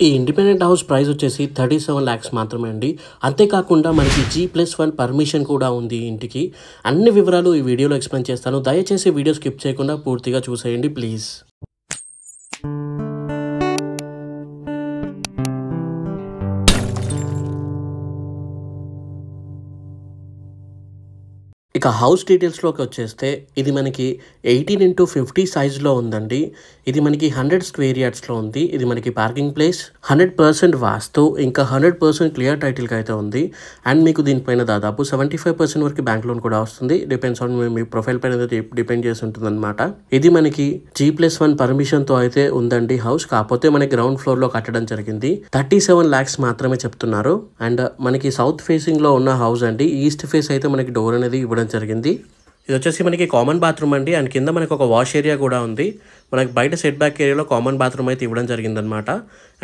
ఈ independent house price వచ్చేసి 37 lakhs మాత్రమే అండి. అంతేకాకుండా మనకి G+1 పర్మిషన్ కూడా ఉంది ఇంటికి. అన్ని వివరాలు ఈ వీడియోలో ఎక్స్‌ప్లెయిన్ చేస్తాను. దయచేసి వీడియో స్కిప్ చేయకుండా పూర్తిగా చూసేయండి ప్లీజ్. ఇక హౌస్ డీటెయిల్స్‌లోకి వచ్చేస్తే ఇది మనకి 18x50 సైజ్‌లో ఉందండి. ఇది మనకి 100 స్క్వేర్ యార్డ్స్‌లో ఉంది. ఇది మనకి పార్కింగ్ ప్లేస్ 100% వాస్తు ఇంకా 100% క్లియర్ టైటిల్‌గా అయితే ఉంది. అండ్ మీకు దీనిపైన దాదాపు 75% వరకు బ్యాంక్ లోన్ కూడా వస్తుంది. డిపెండ్స్ ఆన్ మీ ప్రొఫైల్ పైన డిపెండ్ చేసి ఉంటుందన్నమాట. ఇది మనకి G+1 పర్మిషన్‌తో అయితే ఉందండి హౌస్. కాకపోతే మనకి గ్రౌండ్ ఫ్లోర్‌లో కట్టడం జరిగింది. 37 lakhs మాత్రమే చెప్తున్నారు. అండ్ మనకి సౌత్ ఫేసింగ్‌లో ఉన్న హౌస్ అండి. ఈస్ట్ ఫేస్ అయితే మనకి డోర్ అనేది ఇవ్వడం జరిగింది. ఇది వచ్చేసి మనకి కామన్ బాత్రూమ్ అండి. అండ్ కింద మనకి ఒక వాష్ ఏరియా కూడా ఉంది. మనకి బయట సెట్ బ్యాక్ ఏరియాలో కామన్ బాత్రూమ్ అయితే ఇవ్వడం జరిగిందనమాట.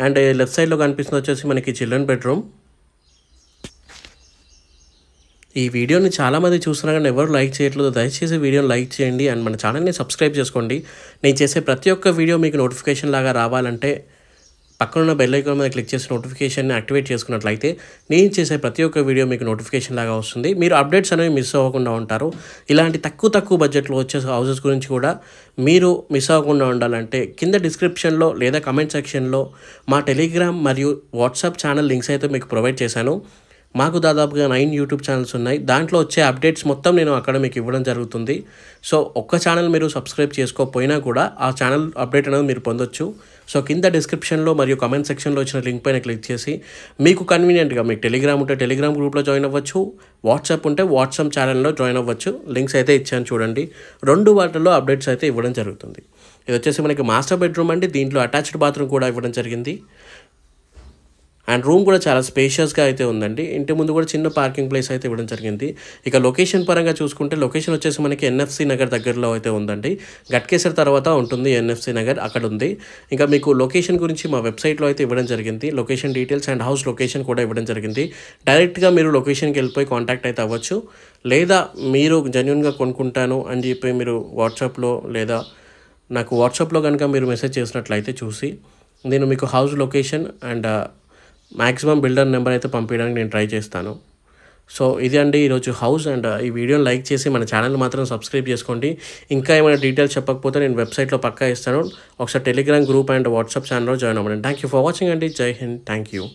అండ్ లెఫ్ట్ సైడ్లో కనిపిస్తుంది వచ్చేసి మనకి చిల్డ్రన్ బెడ్రూమ్. ఈ వీడియోని చాలామంది చూస్తున్నా కానీ ఎవరు లైక్ చేయట్లేదు. దయచేసి వీడియోని లైక్ చేయండి అండ్ మన ఛానల్ని సబ్స్క్రైబ్ చేసుకోండి. నేను చేసే ప్రతి ఒక్క వీడియో మీకు నోటిఫికేషన్ లాగా రావాలంటే పక్కనున్న బెల్ ఐకాన్ మీద క్లిక్ చేసి నోటిఫికేషన్ని యాక్టివేట్ చేసుకున్నట్లయితే నేను చేసే ప్రతి ఒక్క వీడియో మీకు నోటిఫికేషన్ లాగా వస్తుంది. మీరు అప్డేట్స్ అనేవి మిస్ అవ్వకుండా ఉంటారు. ఇలాంటి తక్కువ బడ్జెట్లో వచ్చే హౌసెస్ గురించి కూడా మీరు మిస్ అవ్వకుండా ఉండాలంటే కింద డిస్క్రిప్షన్లో లేదా కమెంట్ సెక్షన్లో మా టెలిగ్రామ్ మరియు వాట్సాప్ ఛానల్ లింక్స్ అయితే మీకు ప్రొవైడ్ చేశాను. మాకు దాదాపుగా 9 యూట్యూబ్ ఛానల్స్ ఉన్నాయి. దాంట్లో వచ్చే అప్డేట్స్ మొత్తం నేను అక్కడ మీకు ఇవ్వడం జరుగుతుంది. సో ఒక్క ఛానల్ మీరు సబ్స్క్రైబ్ చేసుకోకపోయినా కూడా ఆ ఛానల్ అప్డేట్ అనేది మీరు పొందొచ్చు. సో కింద డిస్క్రిప్షన్లో మరియు కామెంట్ సెక్షన్లో వచ్చిన లింక్ పైన క్లిక్ చేసి మీకు కన్వీనియంట్గా మీకు టెలిగ్రామ్ ఉంటే టెలిగ్రామ్ గ్రూప్లో జాయిన్ అవ్వచ్చు, వాట్సాప్ ఉంటే వాట్సాప్ ఛానల్లో జాయిన్ అవ్వచ్చు. లింక్స్ అయితే ఇచ్చాను చూడండి. 2 వాటిల్లో అప్డేట్స్ అయితే ఇవ్వడం జరుగుతుంది. ఇది వచ్చేసి మనకి మాస్టర్ బెడ్రూమ్ అండి. దీంట్లో అటాచ్డ్ బాత్రూమ్ కూడా ఇవ్వడం జరిగింది. అండ్ రూమ్ కూడా చాలా స్పేషియస్గా అయితే ఉందండి. ఇంటి ముందు కూడా చిన్న పార్కింగ్ ప్లేస్ అయితే ఇవ్వడం జరిగింది. ఇక లొకేషన్ పరంగా చూసుకుంటే లొకేషన్ వచ్చేసి మనకి ఎన్ఎఫ్సి నగర్ దగ్గరలో అయితే ఉందండి. గట్కేసర్ తర్వాత ఉంటుంది ఎన్ఎఫ్సి నగర్, అక్కడ ఉంది. ఇంకా మీకు లొకేషన్ గురించి మా వెబ్సైట్లో అయితే ఇవ్వడం జరిగింది. Location details and house location కూడా ఇవ్వడం జరిగింది. డైరెక్ట్గా మీరు లొకేషన్కి వెళ్ళిపోయి కాంటాక్ట్ అయితే అవ్వచ్చు. లేదా మీరు జెన్యున్గా కొనుక్కుంటాను అని చెప్పి మీరు వాట్సాప్లో లేదా నాకు వాట్సాప్లో కనుక మీరు మెసేజ్ చేసినట్లయితే చూసి నేను మీకు house location and maximum builder number అయితే పంపించడానికి నేను ట్రై చేస్తాను. సో ఇది అండి ఈరోజు హౌస్. అండ్ ఈ వీడియోని లైక్ చేసి మన ఛానల్ మాత్రం సబ్స్క్రైబ్ చేసుకోండి. ఇంకా ఏమైనా డీటెయిల్స్ చెప్పకపోతే నేను వెబ్సైట్లో పక్కా ఇస్తాను. ఒకసారి టెలిగ్రామ్ గ్రూప్ అండ్ వాట్సాప్ ఛానల్లో జాయిన్ అవ్వండి. థ్యాంక్ యూ ఫర్ వాచింగ్ అండి. జై హింద్. Thank you.